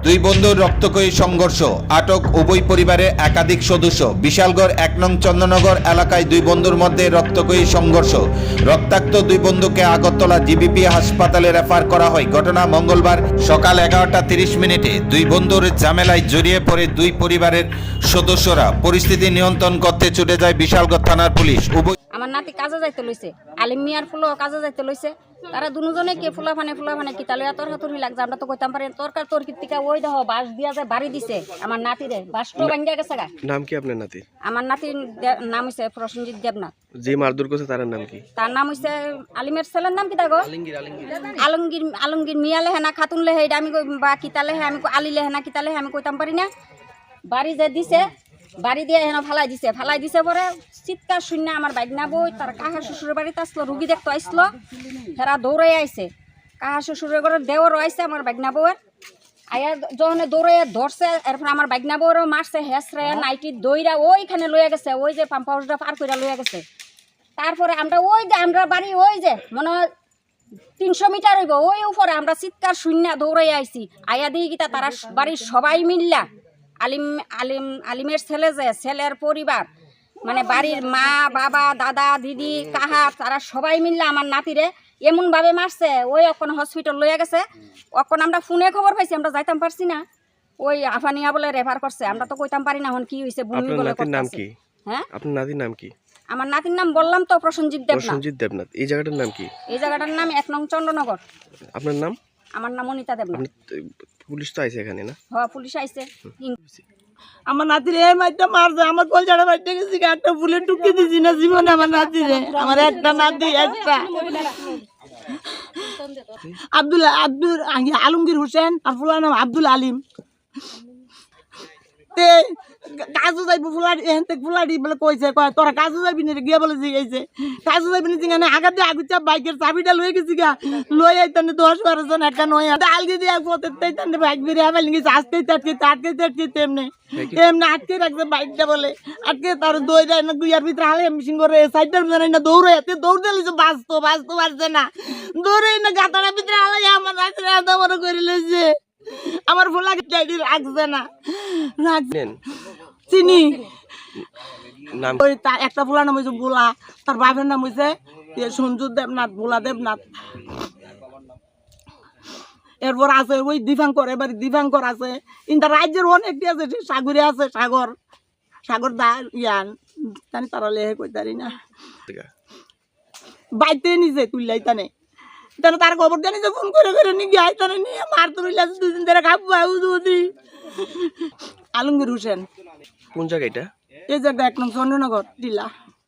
দুই বন্ধুর রক্তক্ষয়ী সংঘর্ষ, আটক উভয় পরিবারের একাধিক সদস্য। বিশালগড় ১ নং চন্দননগর এলাকায় দুই বন্ধুর মধ্যে রক্তক্ষয়ী সংঘর্ষ। রক্তাক্ত দুই বন্ধুকে আগরতলা জিবিপি হাসপাতালে রেফার করা হয়। ঘটনা মঙ্গলবার সকাল ১১:৩০ দুই বন্ধুর ঝামেলায় জড়িয়ে পড়ে দুই পরিবারের সদস্যরা। পরিস্থিতি নিয়ন্ত্রণ করতে ছুটে যায় বিশালগড় থানার পুলিশ। আমার নাতি কাজে যাইতে লইছে, আলিম মিয়ার ফুলো কাজে যাইতে লইছে। তারা দুজনে কে ফুলাফানে কি তাহলে তোর হাতুরি লাগছে, আমরা তো কইতাম পারি তরকার তোর কীর্তিকা ওই দেখো বাঁশ দিয়া যায় বাড়ি দিছে আমার নাতিরে, বাঁশটো ভাঙ্গা গেছে গা। নাম কি আপনার নাতি? আমার নাতির নাম হইছে প্রসেনজিৎ দেবনাথ। যে মারধর করছে তার নাম কি? তার নাম হইছে আলিমের ছেলের নাম কি তাগো আলমগীর মিয়া লেহেনা খাতুন লেহে, এটা আমি বা কিতা লেহে আমি আলি লেহেনা কিতা লেহে আমি কইতাম পারি না। বাড়ি যে দিছে বাড়ি দিয়ে হেন ফালাই দিছে পরে চিৎকার শূন্য আমার বাইকনা বই তার কাহা শ্বশুরের বাড়িতে আসলো, রুগী দেখতে আসলো, হেরা দৌড়াই আইছে। কাহা শ্বশুরের ঘরে দেওয়ারও আইছে আমার বাইকনা বউয়ের, আয়া যখন দৌড়াইয়া ধরছে এরপর আমার বাইকনা বউরও মারছে হেসরে নাইটির দইরা ওইখানে লইয়া গেছে, ওই যে পাম্প হাউসটা পার করে লইয়া গেছে। তারপরে আমরা আমরা বাড়ি ওই যে মনে হয় ৩০০ মিটার হইব ওই উপরে আমরা চিৎকার শূন্য দৌড়াই আইছি। আয়া দিই গীতা তারা বাড়ির সবাই মিল্লা আলিমের ছেলে যে ছেলের পরিবার মানে বাড়ির মা বাবা দাদা দিদি কাহা তারা সবাই মিললে আমার নাতিরে এমনভাবে মারছে। ওই অখন হসপিটাল লইয়া গেছে, অখন আমরা ফোনে খবর পাইছি, আমরা যাইতাম পারছি না। ওই আফানিয়া বলে রেফার করছে, আমরা তো কইতাম পারি না এখন কি হয়েছে। হ্যাঁ, আপনার নাতির নাম কি? আমার নাতির নাম বললাম তো প্রসেনজিৎ দেবনাথ। এই জায়গাটার নাম কি? এই জায়গাটার নাম ১ নং চন্দননগর। আপনার নাম? আমার নাম অনিতা দেবনাথ। পুলিশ তো আইছে এখানে না? হ্যাঁ, পুলিশ আইছে। আমার নাতির এই মাইটা মারছে, আমার কলজাটা বাইটে গেছি, একটা ফুলে টুকি দিছি না জীবনে আমার নাতিরে। আমার একটা নাতি, একটা আলমগীর হোসেন আর ফুলার নাম আব্দুল আলিম। কাজু যাইব ফুলাড়ি এখান থেকে ফুলাড়ি বলে কইছে, কয় তোরা কাজু যাবি না গিয়ে বলে জিগাইছে। কাজু যাবি না জিগানে আগার দিয়ে আগুচা বাইকের চাবিটা লয়ে গেছি গা, লই আইতানে ১০-১২ জন একটা নয় আলগি দিয়ে পথের তাইতানে বাইক বেরিয়ে ফেলে গেছে। আটকে এমনি আটকে রাখছে বাইকটা বলে আটকে তার দৌড়া না গুইয়ার ভিতরে হালে মিশিং করে সাইডের ভিতরে না দৌড়ে এতে দৌড় দিয়েছে, বাঁচতে পারছে না, দৌড়ে না গাতার ভিতরে হালাই আমার রাত্রে আধা বড় করে লেছে। আমার ভোলা ডাইডি রাখছে না, রাখছেন চিনি ওই তার একটা ভোলা নাম হয়েছে ভোলা, তার বাপের নাম হয়েছে সঞ্জু দেবনাথ, ভোলা দেবনাথ। এরপর আছে ওই দীপাঙ্কর, এবার দীপাঙ্কর আছে। কিন্তু রাজ্যের অনেকটি আছে, সাগরে আছে, সাগর দা ইয়ান জানি তারা লেহে কইতারি না বাইতে নিজে তুললাই তানে তার খবর জানি যে ফোন করে নিয়ে গিয়ে আইতানে নিয়ে মার তুলি ২ দিন ধরে খাবো আলমগীর হোসেন। কোন জায়গা এটা? এই জায়গাটা ১ নং চন্দ্রনগর টিলা।